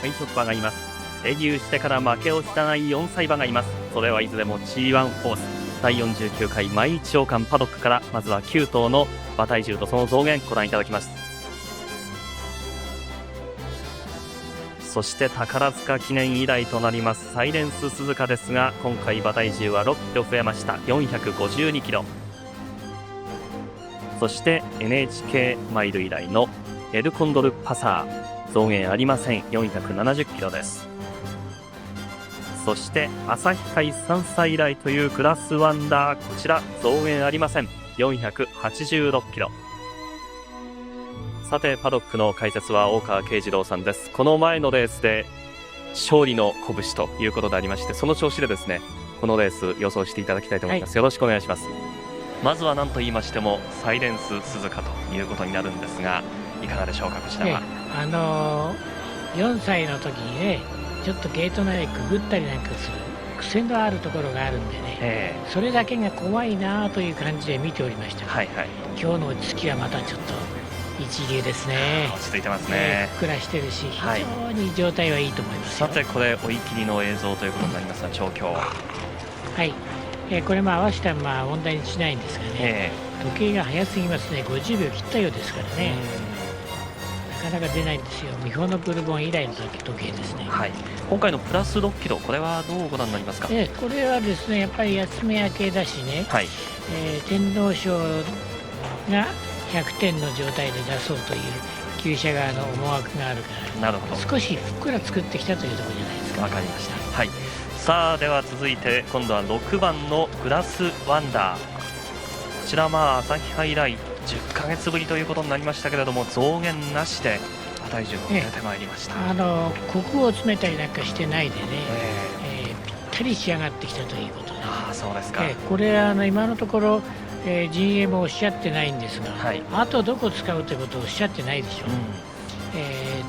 最速馬がいます。デビューしてから負けを知らない4歳馬がいます。それはいずれも G1 ホース。第49回毎日王冠パドックから、まずは9頭の馬体重とその増減ご覧いただきます。そして宝塚記念以来となりますサイレンス鈴鹿ですが、今回馬体重は6キロ増えました。452キロ。そして NHK マイル以来のエルコンドルパサー、増減ありません。470キロです。そして朝日杯3歳以来というグラスワンダー、こちら増減ありません。486キロ。さてパドックの解説は大川慶次郎さんです。この前のレースで勝利の拳ということでありまして、その調子でですね、このレース予想していただきたいと思います、よろしくお願いします。まずは何と言いましてもサイレンス鈴鹿ということになるんですが、いかがでしょうか。こちらは、4歳の時にね、ちょっとゲート内でくぐったりなんかする癖のあるところがあるんでね、それだけが怖いなという感じで見ておりました。今日の落ち着きはまたちょっと一流ですね。落ち着いてますね。ふっくらしてるし、非常に状態はいいと思いますよ。さてこれ追い切りの映像ということになりますが、調教はい、これ合わせたら問題にしないんですがね、時計が早すぎますね。50秒切ったようですからね、なかなか出ないんですよ。ミフォノブルボン以来の時計ですね。今回のプラス6キロ、これはどうご覧になりますか。これはですね、やっぱり休み明けだしね、天皇賞が100点の状態で出そうという厩舎側の思惑があるから、少しふっくら作ってきたというところじゃないですか。わかりました。さあでは続いて今度は6番のグラスワンダー、こちら朝日杯以来10ヶ月ぶりということになりましたけれども、増減なしで馬体重が出てまいりました。コクを詰めたりなんかしてないでね、ぴったり仕上がってきたということで、そうですか。これ今のところ陣営もおっしゃってないんですが、あとどこ使うということをおっしゃってないでしょう。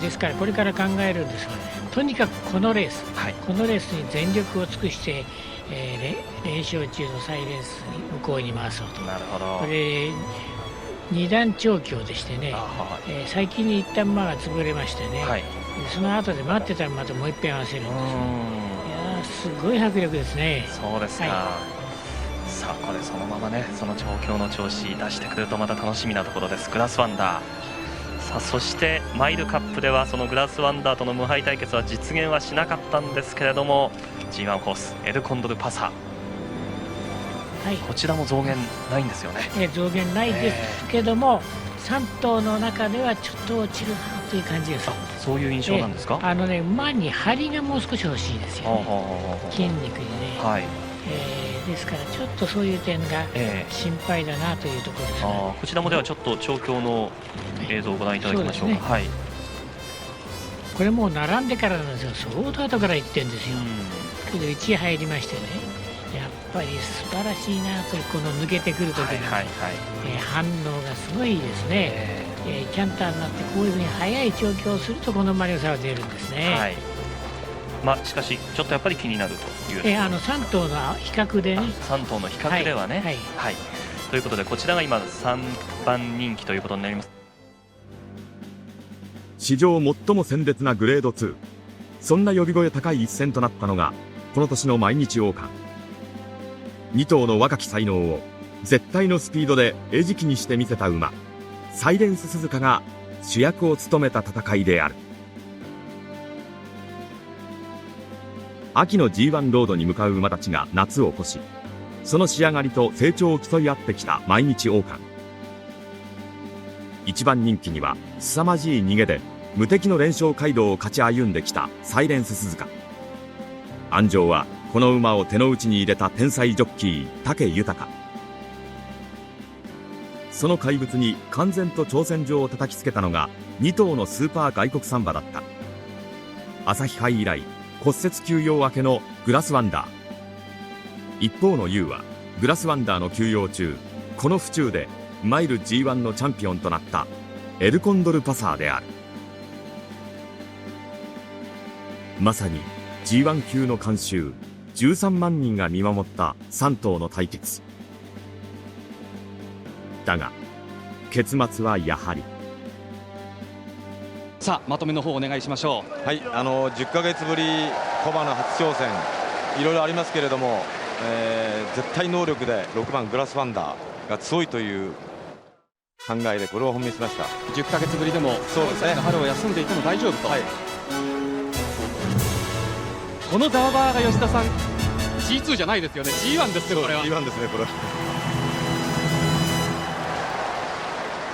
ですからこれから考えるんですが、とにかくこのレース、このレースに全力を尽くして、連勝中のサイレンスに向こうに回そうと。これ二段調教でしてね、最近に一旦馬が潰れましてね、その後で待ってたらまたもう一遍合わせるんですよ。いやすごい迫力ですね。そうですか。さあこれそのままね、その調教の調子出してくるとまた楽しみなところです、グラスワンダー。さあそしてマイルカップではそのグラスワンダーとの無敗対決は実現はしなかったんですけれども、 G1 ホースエルコンドルパサー、こちらも増減ないんですよね。増減ないですけども、3頭の中ではちょっと落ちるなという感じがする。そういう印象なんですか。馬に張りがもう少し欲しいですよね、筋肉にね。ですからちょっとそういう点が心配だなというところです。こちらもではちょっと調教の映像をご覧いただきましょうか。これもう並んでからなんですよ。相当後から行ってるんですよ。けど1位入りましてね、やっぱり素晴らしいなという、この抜けてくる時の反応がすごいですね。キャンターになってこういうふうに速い調教をするとこの馬の良さが出るんですね。しかしちょっとやっぱり気になるという、3頭の比較でね、3頭の比較ではね、ということでこちらが今3番人気ということになります。史上最も鮮烈なグレード2、そんな呼び声高い一戦となったのがこの年の毎日王冠。2頭の若き才能を絶対のスピードで餌食にしてみせた馬、サイレンス鈴鹿が主役を務めた戦いである。秋の G1 ロードに向かう馬たちが夏を越し、その仕上がりと成長を競い合ってきた毎日王冠。一番人気には凄まじい逃げで無敵の連勝街道を勝ち歩んできたサイレンス鈴鹿。安城はこの馬を手の内に入れた天才ジョッキー武豊。その怪物に完全と挑戦状を叩きつけたのが2頭のスーパー外国産馬だった。朝日杯以来骨折休養明けのグラスワンダー。一方の U はグラスワンダーの休養中、この府中でマイル G1 のチャンピオンとなったエルコンドルパサーである。まさに G1 級の観衆13万人が見守った3頭の対決だが、結末はやはりさあまとめの方お願いしましょう。はい、10ヶ月ぶり小馬の初挑戦、いろいろありますけれども、絶対能力で6番グラスワンダーが強いという考えでこれを本命しました。10ヶ月ぶりでもそうですね、春を休んでいても大丈夫と、はい、このザワバーが吉田さん G2 じゃないですよね、 G1 ですよこれは。 G1 ですね、これは。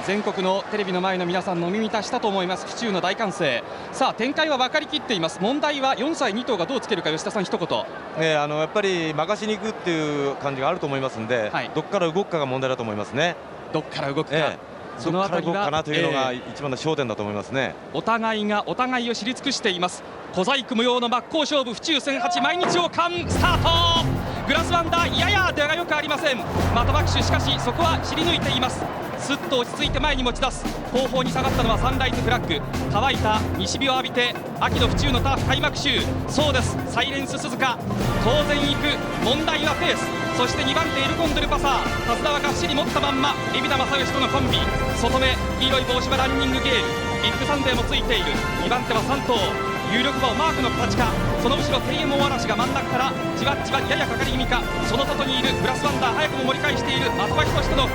全国のテレビの前の皆さんのお耳に達したと思います。府中の大歓声。さあ展開は分かりきっています。問題は4歳2頭がどうつけるか。吉田さん一言。やっぱり任しに行くっていう感じがあると思いますんで、はい、どこから動くかが問題だと思いますね。どこから動くか、そのあたりはどこから動くかなというのが一番の焦点だと思いますね。お互いがお互いを知り尽くしています。小細工無用の真っ向勝負、府中1008毎日王冠スタート。グラスワンダーやや出がよくありません。的場騎手、しかしそこは知り抜いています。すっと落ち着いて前に持ち出す。後方に下がったのはサンライズフラッグ。乾いた西日を浴びて秋の府中のターフ開幕週。そうです、サイレンス鈴鹿当然行く。問題はペース。そして2番手エルコンドルパサー、手綱はがっしり持ったまんま海老名正義とのコンビ。外目黄色い帽子はランニングゲール。ビッグサンデーもついている。2番手は3頭有力馬をマークの形か。その後ろ KMO 嵐が真ん中からじわっじわややかかり気味か。その外にいるグラスワンダー、早くも盛り返している的場仁との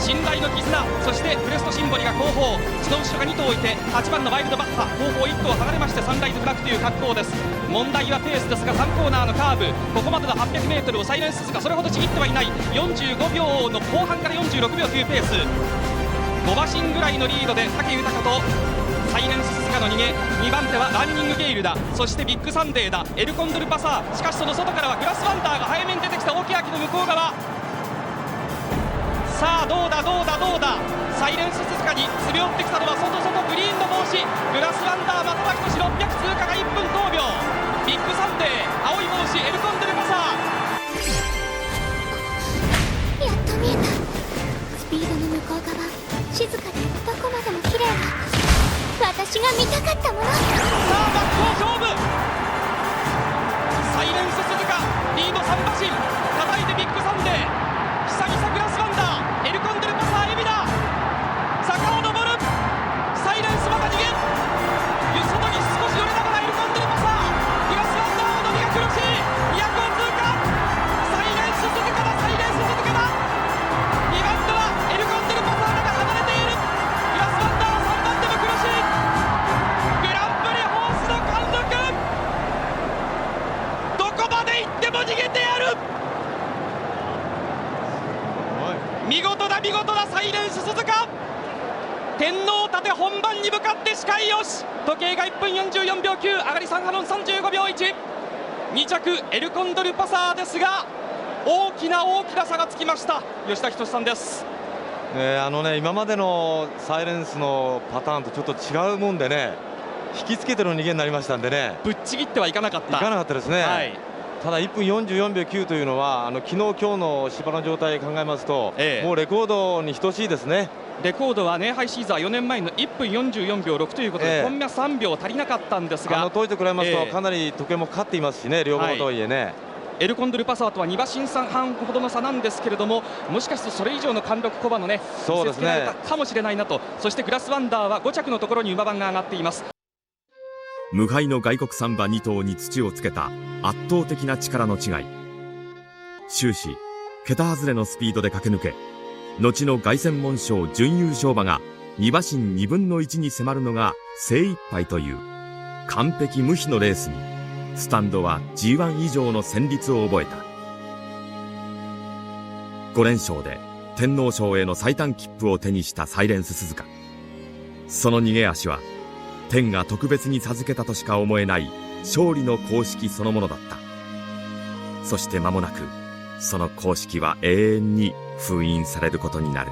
信頼の絆。そしてクレストシンボリが後方、その後ろが2頭置いて8番のワイルドバッハ、後方1頭離れましてサンライズブラックという格好です。問題はペースですが3コーナーのカーブ、ここまでの 800m をサイレンス鈴鹿それほどちぎってはいない。45秒の後半から46秒というペース。5馬身ぐらいのリードで武豊とサイレンス鈴鹿の逃げ。2番手はランニングゲイルだ。そしてビッグサンデーだ。エルコンドルパサー、しかしその外からはグラスワンダーが早めに出てきた。大木明の向こう側。さあどうだどうだどうだ。サイレンス鈴鹿に詰め寄ってきたのは外グリーンの帽子グラスワンダー、的場仁600通過が1分10秒。ビッグサンデー青い帽子エルコンドルパサー。やっと見えた。スピードの向こう側、静かでどこまでも綺麗な私が見たかったもの。さあ真っ向勝負。サイレンス鈴鹿リード3馬身、叩いてビッグサンデー、久々グラスワンダー、エルコンドルパサー海老名、坂を登る。サイレンスまた逃げ、外に少し寄りながらエルコンドルパサー、グラスワンダーの伸びが苦しい。200を通過。サイレンス鈴鹿だ、サイレンス鈴鹿だ。2番手はエルコンドルパサーが離れている。グラスワンダーは3番手も苦しい。グランプリホースの貫禄、どこまで行っても逃げてやる。見事だ見事だ、サイレンス鈴鹿。天皇立て本番に向かって視界よし。時計が1分44秒9、上がり3ハロン35秒1。2着エルコンドルパサーですが大きな差がつきました。吉田仁さんです。今までのサイレンスのパターンとちょっと違うもんでね、引きつけての逃げになりましたんでね、ぶっちぎってはいかなかった。いかなかったですね、はい、ただ1分44秒9というのは昨日今日の芝の状態考えますと、もうレコードに等しいですね。レコードはネイハイシーザー4年前の1分44秒6ということで、今夜3秒足りなかったんですが、当時と比べますとかなり時計もかかっていますしね、両方とはいえね、エルコンドルパサーとは2馬身半ほどの差なんですけれども、もしかするとそれ以上の貫禄小馬のね、見せつけられたかもしれないなと。そしてグラスワンダーは5着のところに馬番が上がっています。無敗の外国産馬2頭に土をつけた圧倒的な力の違い。終始桁外れのスピードで駆け抜け、後の凱旋門賞準優勝馬が2馬身2分の1に迫るのが精一杯という完璧無比のレースに、スタンドは G1 以上の旋律を覚えた。5連勝で天皇賞への最短切符を手にしたサイレンス鈴鹿。その逃げ足は天が特別に授けたとしか思えない勝利の公式そのものだった。そして間もなくその公式は永遠に封印されることになる。